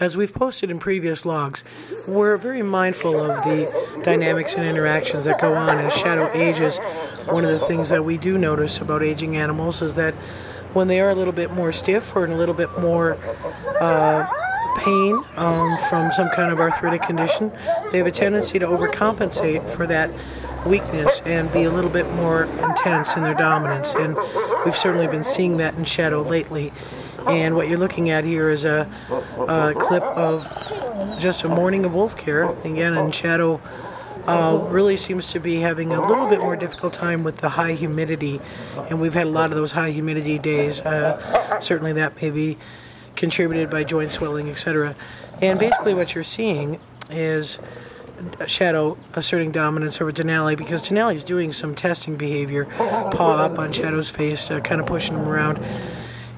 As we've posted in previous logs, we're very mindful of the dynamics and interactions that go on as Shadow ages. One of the things that we do notice about aging animals is that when they are a little bit more stiff or in a little bit more pain from some kind of arthritic condition, they have a tendency to overcompensate for that weakness and be a little bit more intense in their dominance, and we've certainly been seeing that in Shadow lately. And what you're looking at here is a clip of just a morning of wolf care. Again, and Shadow really seems to be having a little bit more difficult time with the high humidity, and we've had a lot of those high humidity days. Certainly that may be contributed by joint swelling, etc. And basically what you're seeing is Shadow asserting dominance over Denali, because Denali's doing some testing behavior, paw up on Shadow's face, kind of pushing him around.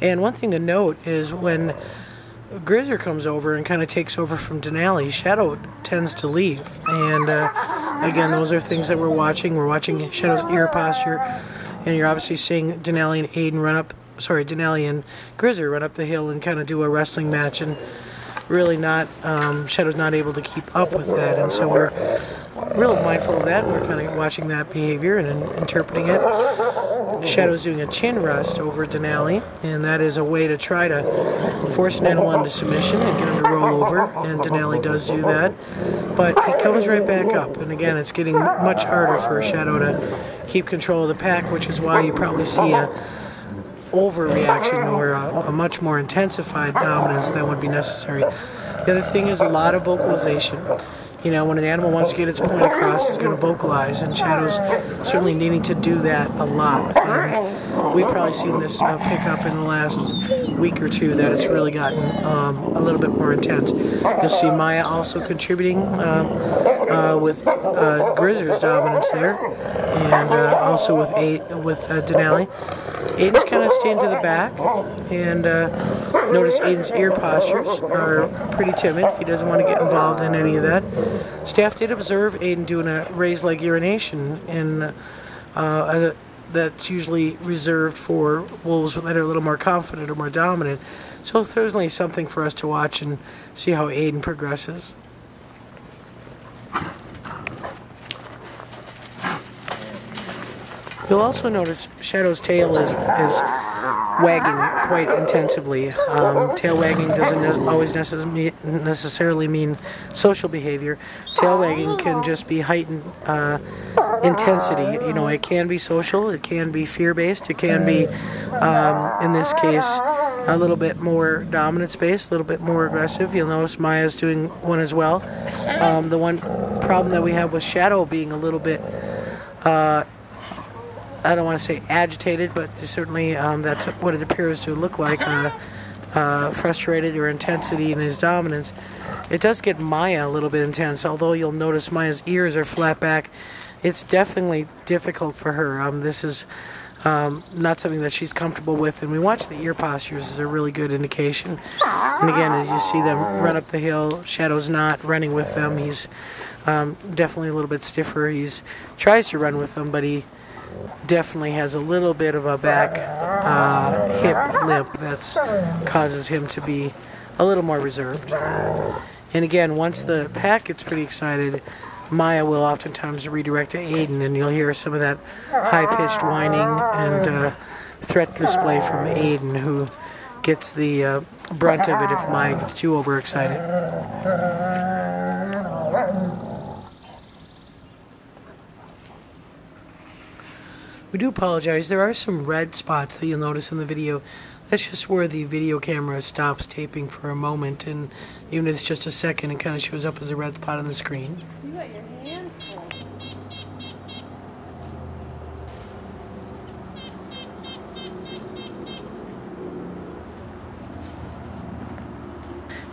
And one thing to note is when Grizzer comes over and kind of takes over from Denali, Shadow tends to leave. And again, those are things that we're watching. We're watching Shadow's ear posture, and you're obviously seeing Denali and Grizzer run up the hill and kind of do a wrestling match, and really not, Shadow's not able to keep up with that, and so we're real mindful of that. We're kind of watching that behavior and interpreting it. Shadow's doing a chin rest over Denali, and that is a way to try to force an animal into submission and get him to roll over, and Denali does do that, but he comes right back up, and again, it's getting much harder for Shadow to keep control of the pack, which is why you probably see a overreaction or a much more intensified dominance than would be necessary. The other thing is a lot of vocalization. You know, when an animal wants to get its point across, it's going to vocalize, and Shadow's certainly needing to do that a lot. And we've probably seen this pick up in the last week or two, that it's really gotten a little bit more intense. You'll see Maya also contributing with Grizzer's dominance there, and also with Denali. Aiden's kind of staying to the back, and notice Aiden's ear postures are pretty timid. He doesn't want to get involved in any of that. Staff did observe Aiden doing a raised leg urination, and that's usually reserved for wolves that are a little more confident or more dominant. So certainly something for us to watch and see how Aiden progresses. You'll also notice Shadow's tail is wagging quite intensively. Tail wagging doesn't always necessarily mean social behavior. Tail wagging can just be heightened intensity. You know, it can be social, it can be fear-based, it can be, in this case, a little bit more dominance-based, a little bit more aggressive. You'll notice Maya's doing one as well. The one problem that we have with Shadow being a little bit I don't want to say agitated, but certainly that's what it appears to look like, frustrated or intensity in his dominance. It does get Maya a little bit intense, although you'll notice Maya's ears are flat back. It's definitely difficult for her. This is not something that she's comfortable with, and we watch the ear postures as a really good indication. And again, as you see them run up the hill, Shadow's not running with them. He's definitely a little bit stiffer. He tries to run with them, but he definitely has a little bit of a back hip limp that causes him to be a little more reserved. And again, once the pack gets pretty excited, Maya will oftentimes redirect to Aiden, and you'll hear some of that high-pitched whining and threat display from Aiden, who gets the brunt of it if Maya gets too overexcited. We do apologize. There are some red spots that you'll notice in the video. That's just where the video camera stops taping for a moment, and even if it's just a second, it kind of shows up as a red spot on the screen. You got your hands full.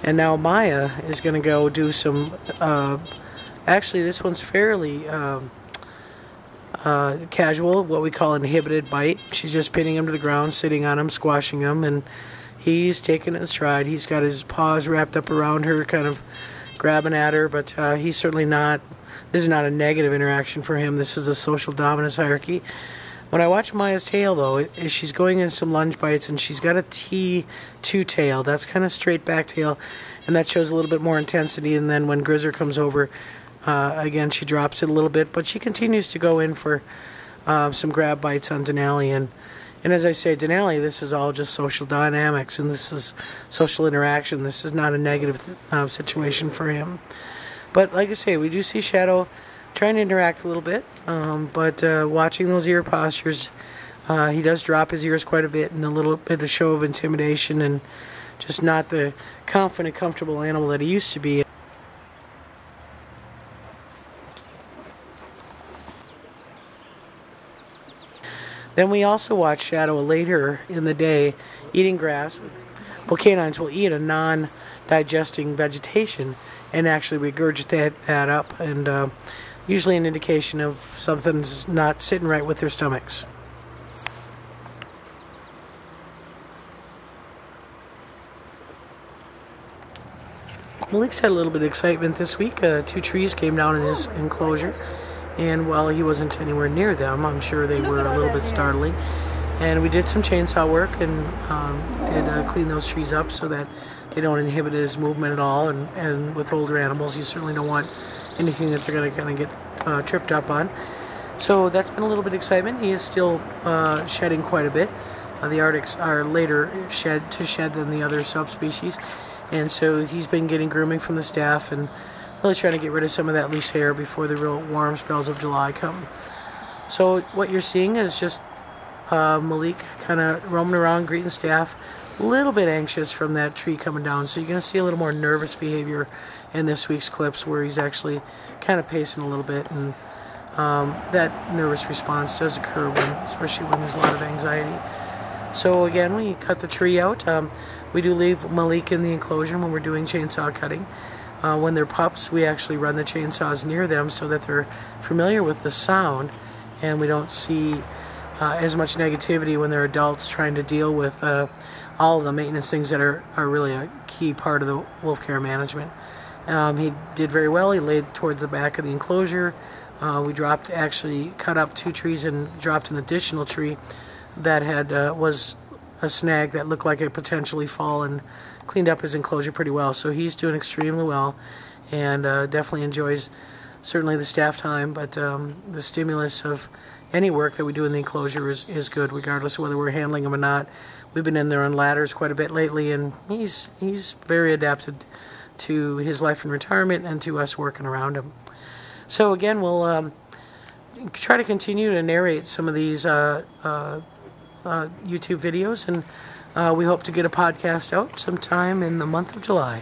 And now Maya is going to go do some, actually this one's fairly casual, what we call an inhibited bite. She's just pinning him to the ground, sitting on him, squashing him, and he's taking it in stride. He's got his paws wrapped up around her, kind of grabbing at her, but he's certainly not, this is not a negative interaction for him. This is a social dominance hierarchy. When I watch Maya's tail, though, she's going in some lunge bites, and she's got a T2 tail. That's kind of straight back tail, and that shows a little bit more intensity. And then when Grizzer comes over, again, she drops it a little bit, but she continues to go in for some grab bites on Denali. And as I say, Denali, this is all just social dynamics, and this is social interaction. This is not a negative situation for him. But like I say, we do see Shadow trying to interact a little bit, but watching those ear postures, he does drop his ears quite a bit, and a little bit of show of intimidation, and just not the confident, comfortable animal that he used to be. Then we also watch Shadow later in the day eating grass. Well, canines will eat a non-digesting vegetation and actually regurgitate that up, and usually an indication of something's not sitting right with their stomachs. Malik's had a little bit of excitement this week. 2 trees came down in his enclosure, and while he wasn't anywhere near them, I'm sure they were a little bit startling. And we did some chainsaw work and did clean those trees up so that they don't inhibit his movement at all. And with older animals, you certainly don't want anything that they're going to kind of get tripped up on. So that's been a little bit of excitement. He is still shedding quite a bit. The Arctics are later to shed than the other subspecies. And so he's been getting grooming from the staff and really trying to get rid of some of that loose hair before the real warm spells of July come. So what you're seeing is just Malik kind of roaming around, greeting staff, a little bit anxious from that tree coming down. So you're going to see a little more nervous behavior in this week's clips where he's actually kind of pacing a little bit. And that nervous response does occur, especially when there's a lot of anxiety. So again, we cut the tree out. We do leave Malik in the enclosure when we're doing chainsaw cutting. When they're pups, we actually run the chainsaws near them so that they're familiar with the sound, and we don't see as much negativity when they're adults trying to deal with all of the maintenance things that are really a key part of the wolf care management. He did very well. He laid towards the back of the enclosure. We actually cut up 2 trees and dropped an additional tree that was a snag that looked like it potentially fall, and cleaned up his enclosure pretty well. So he's doing extremely well, and definitely enjoys certainly the staff time, but the stimulus of any work that we do in the enclosure is good, regardless of whether we're handling him or not. We've been in there on ladders quite a bit lately, and he's very adapted to his life in retirement and to us working around him. So again, we'll try to continue to narrate some of these YouTube videos, and we hope to get a podcast out sometime in the month of July.